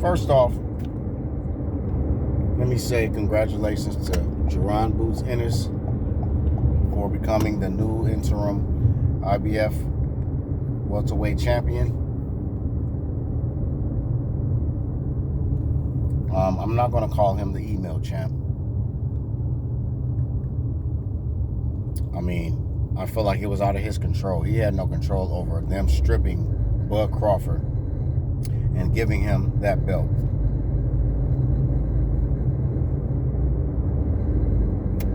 First off, let me say congratulations to Jaron Ennis for becoming the new interim IBF welterweight champion. I'm not going to call him the email champ. I mean, I feel like it was out of his control. He had no control over them stripping Bud Crawford and giving him that belt.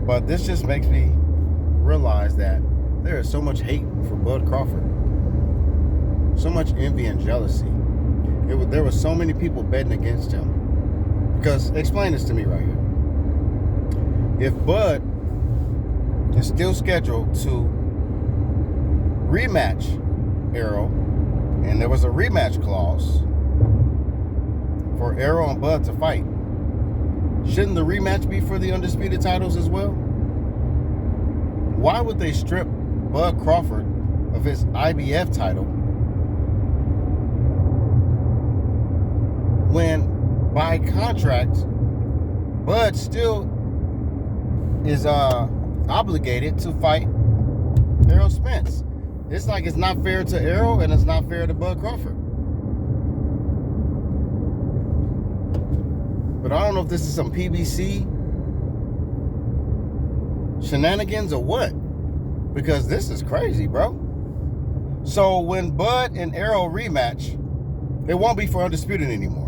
But this just makes me realize that there is so much hate for Bud Crawford. So much envy and jealousy. There were so many people betting against him. Because, explain this to me right here. If Bud is still scheduled to rematch Errol, and there was a rematch clause for Errol and Bud to fight, shouldn't the rematch be for the undisputed titles as well? Why would they strip Bud Crawford of his IBF title when by contract Bud still is obligated to fight Errol Spence? It's like it's not fair to Errol and it's not fair to Bud Crawford. But I don't know if this is some PBC shenanigans or what, because this is crazy, bro. So when Bud and Errol rematch, it won't be for undisputed anymore.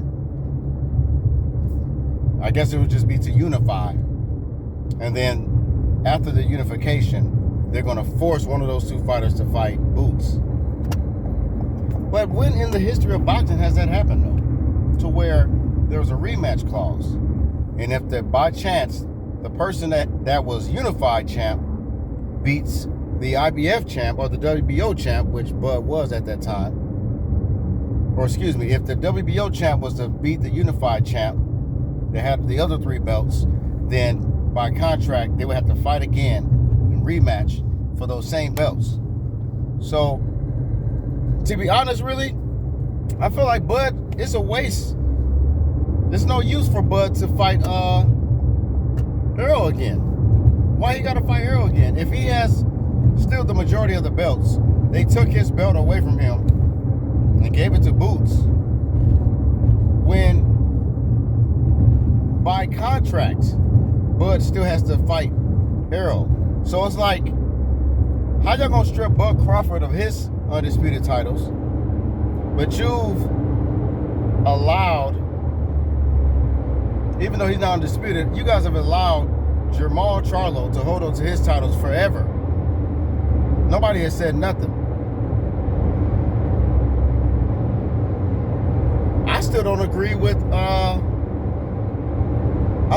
I guess it would just be to unify. And then after the unification, they're going to force one of those two fighters to fight Boots. But when in the history of boxing has that happened, though? To where there was a rematch clause. And if by chance the person that was unified champ beats the IBF champ or the WBO champ, which Bud was at that time, or excuse me, if the WBO champ was to beat the unified champ, they had the other three belts, then by contract they would have to fight again and rematch for those same belts. So to be honest, really, I feel like Bud, it's a waste. There's no use for Bud to fight Errol again. Why he gotta fight Errol again? If he has still the majority of the belts, they took his belt away from him and gave it to Boots. When by contract, Bud still has to fight Errol. So it's like, how y'all gonna strip Bud Crawford of his undisputed titles, but you've allowed, even though he's not undisputed, you guys have allowed Jermall Charlo to hold on to his titles forever. Nobody has said nothing. I still don't agree with, I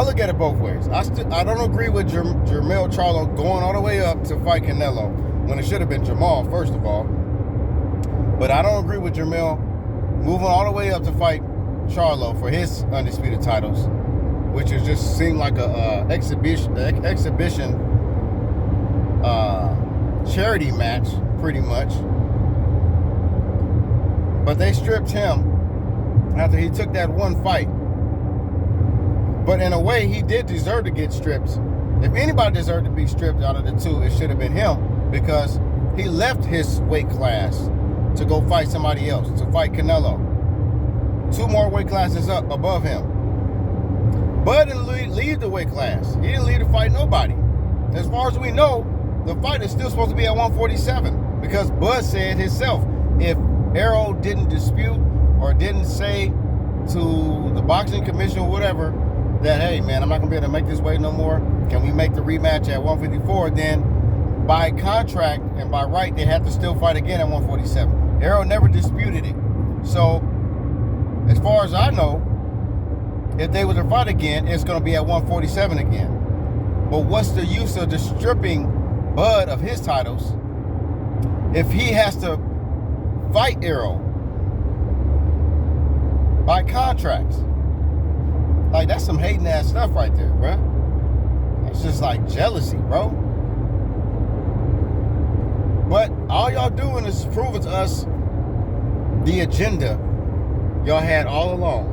look at it both ways. I don't agree with Jermall Charlo going all the way up to fight Canelo when it should have been Jermall, first of all. But I don't agree with Jermall moving all the way up to fight Charlo for his undisputed titles, which is just seemed like a exhibition charity match, pretty much. But they stripped him after he took that one fight. But in a way, he did deserve to get stripped. If anybody deserved to be stripped out of the two, it should have been him, because he left his weight class to go fight somebody else, to fight Canelo. 2 more weight classes up above him. Bud didn't leave the weight class. He didn't leave to fight nobody. As far as we know, the fight is still supposed to be at 147, because Bud said himself, if Errol didn't dispute or didn't say to the boxing commission or whatever that, hey man, I'm not gonna be able to make this weight no more, can we make the rematch at 154, then by contract and by right they had to still fight again at 147. Errol never disputed it. So as far as I know, if they were to fight again, it's going to be at 147 again. But what's the use of just stripping Bud of his titles if he has to fight Errol by contract? Like, that's some hating ass stuff right there, bro. It's just like jealousy, bro. But all y'all doing is proving to us the agenda y'all had all along.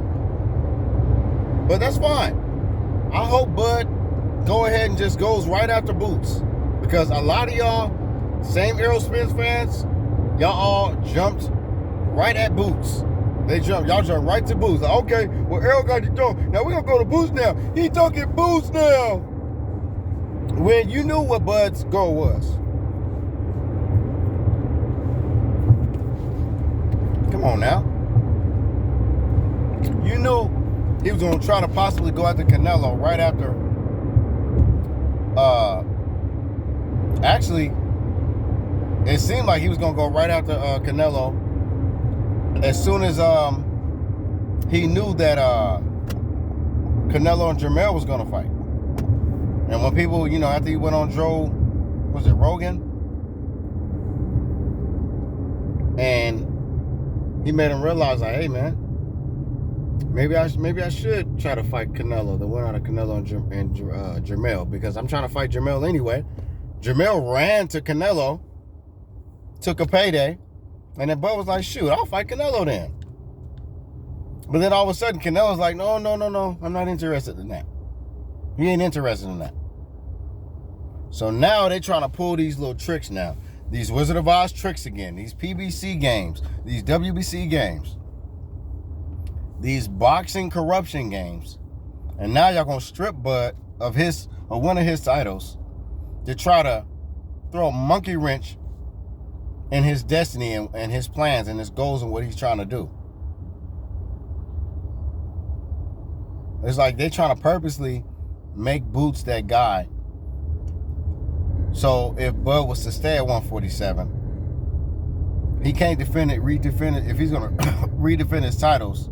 But that's fine. I hope Bud go ahead and just goes right after Boots. Because a lot of y'all, same Errol Spence fans, y'all all jumped right at Boots. Y'all jumped right to Boots. Like, okay, well, Errol got the door. Now we're going to go to Boots now. He talking Boots now. When you knew what Bud's goal was. Come on now. You knew he was going to try to possibly go after Canelo right after. Actually, it seemed like he was going to go right after Canelo as soon as he knew that Canelo and Jermell was going to fight. And when people, after he went on Rogan? And he made him realize, like, hey, man, maybe I should try to fight Canelo, the winner out of Canelo and Jermell, because I'm trying to fight Jermell anyway. Jermell ran to Canelo, took a payday, and then Bud was like, shoot, I'll fight Canelo then. But then all of a sudden, Canelo's like, no, I'm not interested in that. He ain't interested in that. So now they're trying to pull these little tricks now. These Wizard of Oz tricks again. These PBC games. These WBC games. These boxing corruption games. And now y'all gonna strip Bud of one of his titles to try to throw a monkey wrench in his destiny and his plans and his goals and what he's trying to do. It's like they're trying to purposely make Boots that guy. So if Bud was to stay at 147, he can't redefend it. If he's going to redefend his titles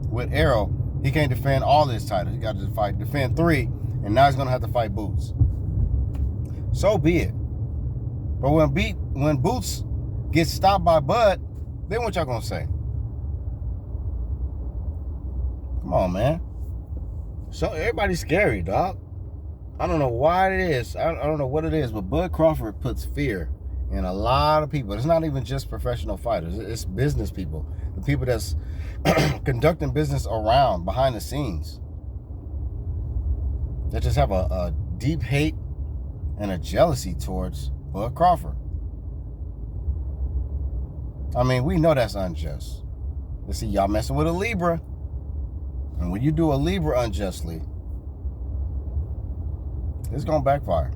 with Errol, he can't defend all his titles. He got to defend 3, and now he's going to have to fight Boots. So be it. But when Boots gets stopped by Bud, then what y'all going to say? Come on, man. So everybody's scary, dog. I don't know why it is. I don't know what it is, but Bud Crawford puts fear in a lot of people. It's not even just professional fighters. It's business people. The people that's conducting business behind the scenes. That just have a deep hate and a jealousy towards Bud Crawford. I mean, we know that's unjust. You see, y'all messing with a Libra. And when you do a Libra unjustly, it's going to backfire.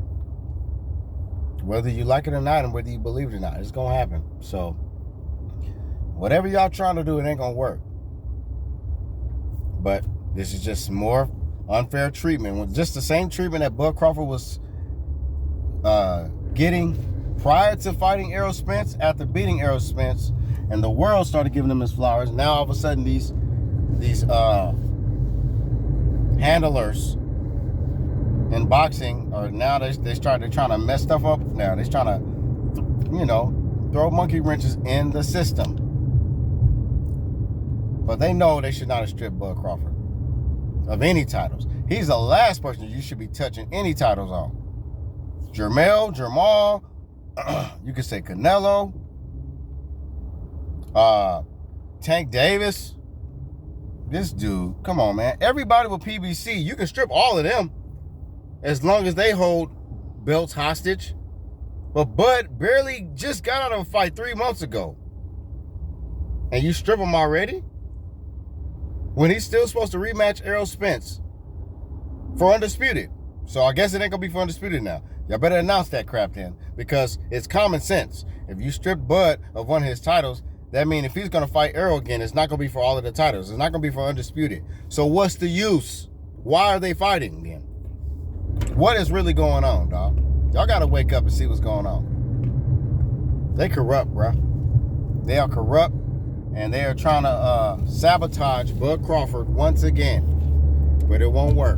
Whether you like it or not, and whether you believe it or not, it's going to happen. So, whatever y'all trying to do, it ain't going to work. But this is just more unfair treatment. Just the same treatment that Bud Crawford was getting prior to fighting Errol Spence, after beating Errol Spence, and the world started giving him his flowers. Now, all of a sudden, these handlers in boxing are now they're trying to mess stuff up. Now they're trying to, throw monkey wrenches in the system. But they know they should not have stripped Bud Crawford of any titles. He's the last person you should be touching any titles on. Jamal, you could say Canelo, Tank Davis. This dude, come on, man. Everybody with PBC, you can strip all of them as long as they hold belts hostage. But Bud barely just got out of a fight 3 months ago. And you strip him already? When he's still supposed to rematch Errol Spence for Undisputed. So I guess it ain't going to be for Undisputed now. Y'all better announce that crap then. Because it's common sense. If you strip Bud of one of his titles, that means if he's going to fight Errol again, it's not going to be for all of the titles. It's not going to be for Undisputed. So what's the use? Why are they fighting then? What is really going on, dog? Y'all got to wake up and see what's going on. They corrupt, bro. They are corrupt, and they are trying to sabotage Bud Crawford once again. But it won't work.